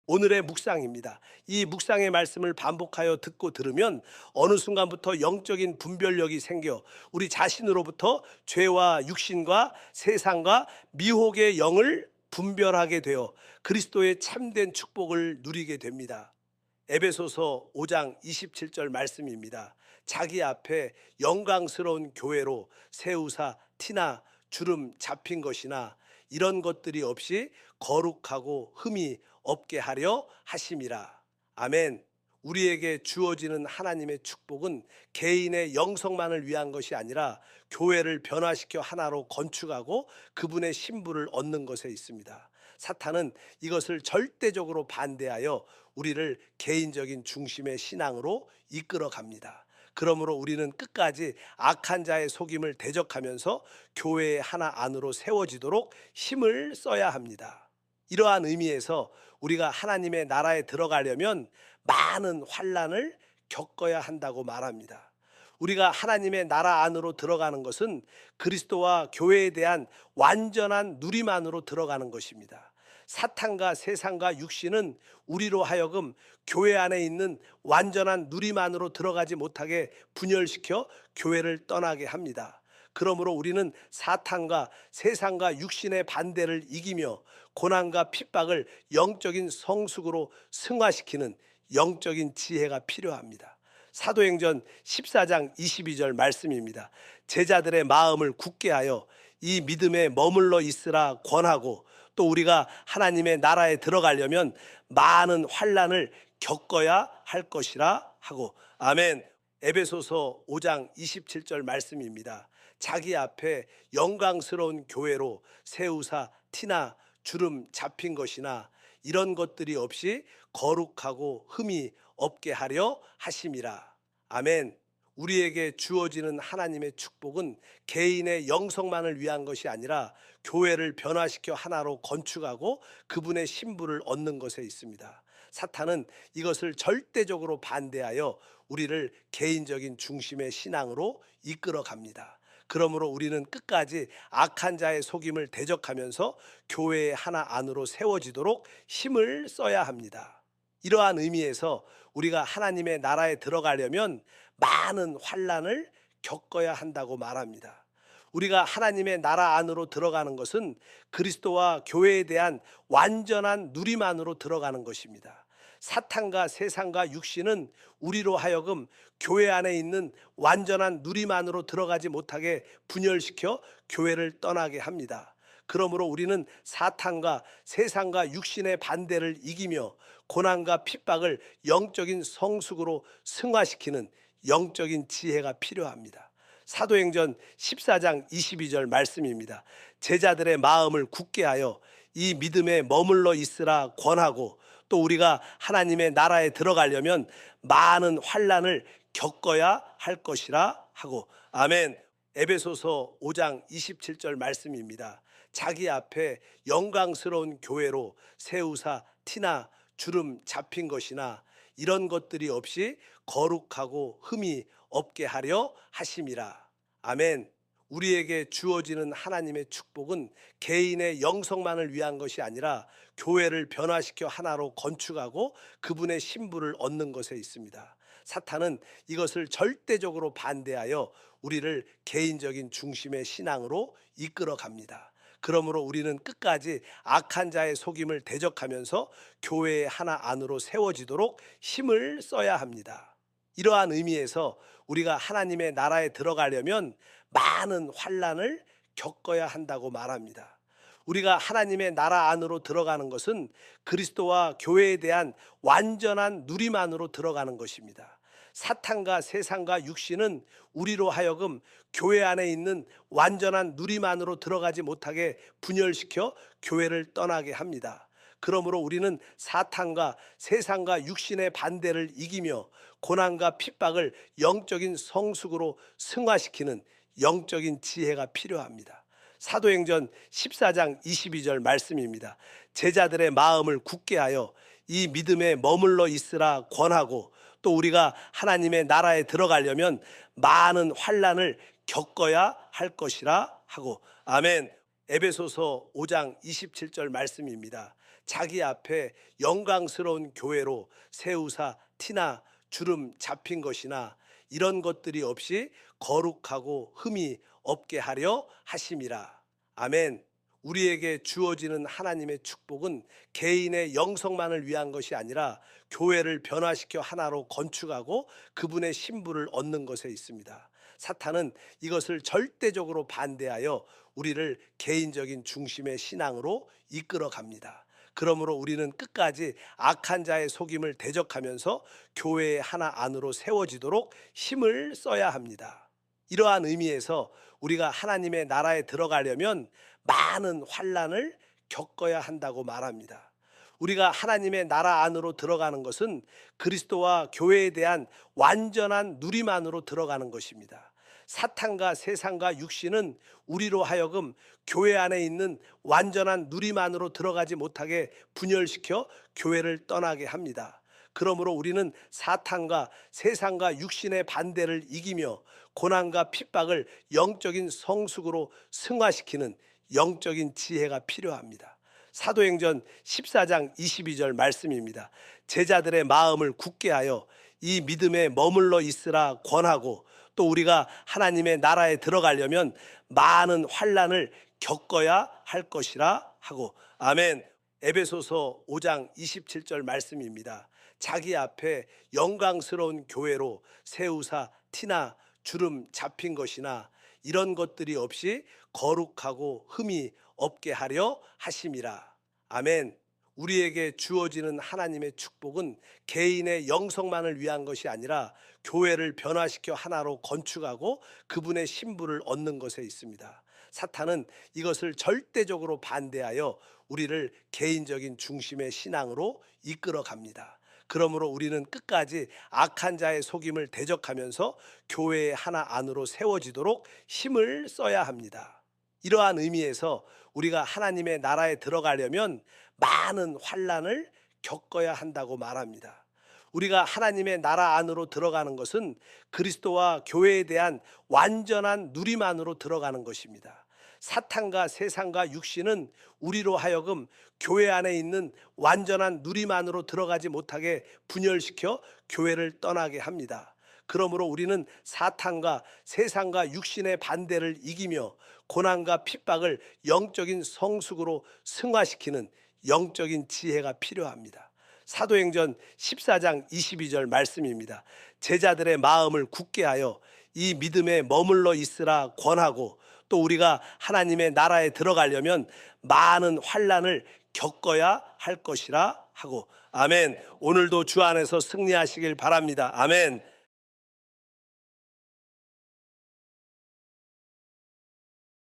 오늘의 묵상입니다. 이 묵상의 말씀을 반복하여 듣고 들으면 어느 순간부터 영적인 분별력이 생겨 우리 자신으로부터 죄와 육신과 세상과 미혹의 영을 분별하게 되어 그리스도의 참된 축복을 누리게 됩니다. 에베소서 5장 27절 말씀입니다. 자기 앞에 영광스러운 교회로 세우사 티나 주름 잡힌 것이나 이런 것들이 없이 거룩하고 흠이 없게 하려 하심이라. 아멘. 우리에게 주어지는 하나님의 축복은 개인의 영성만을 위한 것이 아니라 교회를 변화시켜 하나로 건축하고 그분의 신부를 얻는 것에 있습니다. 사탄은 이것을 절대적으로 반대하여 우리를 개인적인 중심의 신앙으로 이끌어 갑니다. 그러므로 우리는 끝까지 악한 자의 속임을 대적하면서 교회의 하나 안으로 세워지도록 힘을 써야 합니다. 이러한 의미에서 우리가 하나님의 나라에 들어가려면 많은 환난을 겪어야 한다고 말합니다. 우리가 하나님의 나라 안으로 들어가는 것은 그리스도와 교회에 대한 완전한 누림 안으로 들어가는 것입니다. 사탄과 세상과 육신은 우리로 하여금 교회 안에 있는 완전한 누림 안으로 들어가지 못하게 분열시켜 교회를 떠나게 합니다. 그러므로 우리는 사탄과 세상과 육신의 반대를 이기며 고난과 핍박을 영적인 성숙으로 승화시키는 영적인 지혜가 필요합니다. 사도행전 14장 22절 말씀입니다. 제자들의 마음을 굳게 하여 이 믿음에 머물러 있으라 권하고, 또 우리가 하나님의 나라에 들어가려면 많은 환난을 겪어야 할 것이라 하고. 아멘. 에베소서 5장 27절 말씀입니다. 자기 앞에 영광스러운 교회로 세우사 티나 주름 잡힌 것이나 이런 것들이 없이 거룩하고 흠이 없게 하려 하심이라. 아멘. 우리에게 주어지는 하나님의 축복은 개인의 영성만을 위한 것이 아니라 교회를 변화시켜 하나로 건축하고 그분의 신부를 얻는 것에 있습니다. 사탄은 이것을 절대적으로 반대하여 우리를 개인적인 중심의 신앙으로 이끌어 갑니다. 그러므로 우리는 끝까지 악한 자의 속임을 대적하면서 교회의 하나 안으로 세워지도록 힘을 써야 합니다. 이러한 의미에서 우리가 하나님의 나라에 들어가려면 많은 환난을 겪어야 한다고 말합니다. 우리가 하나님의 나라 안으로 들어가는 것은 그리스도와 교회에 대한 완전한 누림 안으로 들어가는 것입니다. 사탄과 세상과 육신은 우리로 하여금 교회 안에 있는 완전한 누림 안으로 들어가지 못하게 분열시켜 교회를 떠나게 합니다. 그러므로 우리는 사탄과 세상과 육신의 반대를 이기며 고난과 핍박을 영적인 성숙으로 승화시키는 영적인 지혜가 필요합니다. 사도행전 14장 22절 말씀입니다. 제자들의 마음을 굳게 하여 이 믿음에 머물러 있으라 권하고, 또 우리가 하나님의 나라에 들어가려면 많은 환난을 겪어야 할 것이라 하고. 아멘. 에베소서 5장 27절 말씀입니다. 자기 앞에 영광스러운 교회로 세우사 티나 주름 잡힌 것이나 이런 것들이 없이 거룩하고 흠이 없게 하려 하심이라. 아멘. 우리에게 주어지는 하나님의 축복은 개인의 영성만을 위한 것이 아니라 교회를 변화시켜 하나로 건축하고 그분의 신부를 얻는 것에 있습니다. 사탄은 이것을 절대적으로 반대하여 우리를 개인적인 중심의 신앙으로 이끌어 갑니다. 그러므로 우리는 끝까지 악한 자의 속임을 대적하면서 교회의 하나 안으로 세워지도록 힘을 써야 합니다. 이러한 의미에서 우리가 하나님의 나라에 들어가려면 많은 환난을 겪어야 한다고 말합니다. 우리가 하나님의 나라 안으로 들어가는 것은 그리스도와 교회에 대한 완전한 누림 안으로 들어가는 것입니다. 사탄과 세상과 육신은 우리로 하여금 교회 안에 있는 완전한 누림 안으로 들어가지 못하게 분열시켜 교회를 떠나게 합니다. 그러므로 우리는 사탄과 세상과 육신의 반대를 이기며 고난과 핍박을 영적인 성숙으로 승화시키는 영적인 지혜가 필요합니다. 사도행전 14장 22절 말씀입니다. 제자들의 마음을 굳게 하여 이 믿음에 머물러 있으라 권하고, 또 우리가 하나님의 나라에 들어가려면 많은 환난을 겪어야 할 것이라 하고. 아멘. 에베소서 5장 27절 말씀입니다. 자기 앞에 영광스러운 교회로 세우사 티나 주름 잡힌 것이나 이런 것들이 없이 거룩하고 흠이 없게 하려 하심이라. 아멘. 우리에게 주어지는 하나님의 축복은 개인의 영성만을 위한 것이 아니라 교회를 변화시켜 하나로 건축하고 그분의 신부를 얻는 것에 있습니다. 사탄은 이것을 절대적으로 반대하여 우리를 개인적인 중심의 신앙으로 이끌어 갑니다. 그러므로 우리는 끝까지 악한 자의 속임을 대적하면서 교회의 하나 안으로 세워지도록 힘을 써야 합니다. 이러한 의미에서 우리가 하나님의 나라에 들어가려면 많은 환난을 겪어야 한다고 말합니다. 우리가 하나님의 나라 안으로 들어가는 것은 그리스도와 교회에 대한 완전한 누림 안으로 들어가는 것입니다. 사탄과 세상과 육신은 우리로 하여금 교회 안에 있는 완전한 누림 안으로 들어가지 못하게 분열시켜 교회를 떠나게 합니다. 그러므로 우리는 사탄과 세상과 육신의 반대를 이기며 고난과 핍박을 영적인 성숙으로 승화시키는 영적인 지혜가 필요합니다. 사도행전 14장 22절 말씀입니다. 제자들의 마음을 굳게 하여 이 믿음에 머물러 있으라 권하고, 또 우리가 하나님의 나라에 들어가려면 많은 환난을 겪어야 할 것이라 하고. 아멘. 에베소서 5장 27절 말씀입니다. 자기 앞에 영광스러운 교회로 세우사 티나 주름 잡힌 것이나 이런 것들이 없이 거룩하고 흠이 없게 하려 하심이라. 아멘. 우리에게 주어지는 하나님의 축복은 개인의 영성만을 위한 것이 아니라 교회를 변화시켜 하나로 건축하고 그분의 신부를 얻는 것에 있습니다. 사탄은 이것을 절대적으로 반대하여 우리를 개인적인 중심의 신앙으로 이끌어 갑니다. 그러므로 우리는 끝까지 악한 자의 속임을 대적하면서 교회의 하나 안으로 세워지도록 힘을 써야 합니다. 이러한 의미에서 우리가 하나님의 나라에 들어가려면 많은 환난을 겪어야 한다고 말합니다. 우리가 하나님의 나라 안으로 들어가는 것은 그리스도와 교회에 대한 완전한 누림 안으로 들어가는 것입니다. 사탄과 세상과 육신은 우리로 하여금 교회 안에 있는 완전한 누림 안으로 들어가지 못하게 분열시켜 교회를 떠나게 합니다. 그러므로 우리는 사탄과 세상과 육신의 반대를 이기며 고난과 핍박을 영적인 성숙으로 승화시키는 영적인 지혜가 필요합니다. 사도행전 14장 22절 말씀입니다. 제자들의 마음을 굳게 하여 이 믿음에 머물러 있으라 권하고, 또 우리가 하나님의 나라에 들어가려면 많은 환난을 겪어야 할 것이라 하고. 아멘. 오늘도 주 안에서 승리하시길 바랍니다. 아멘.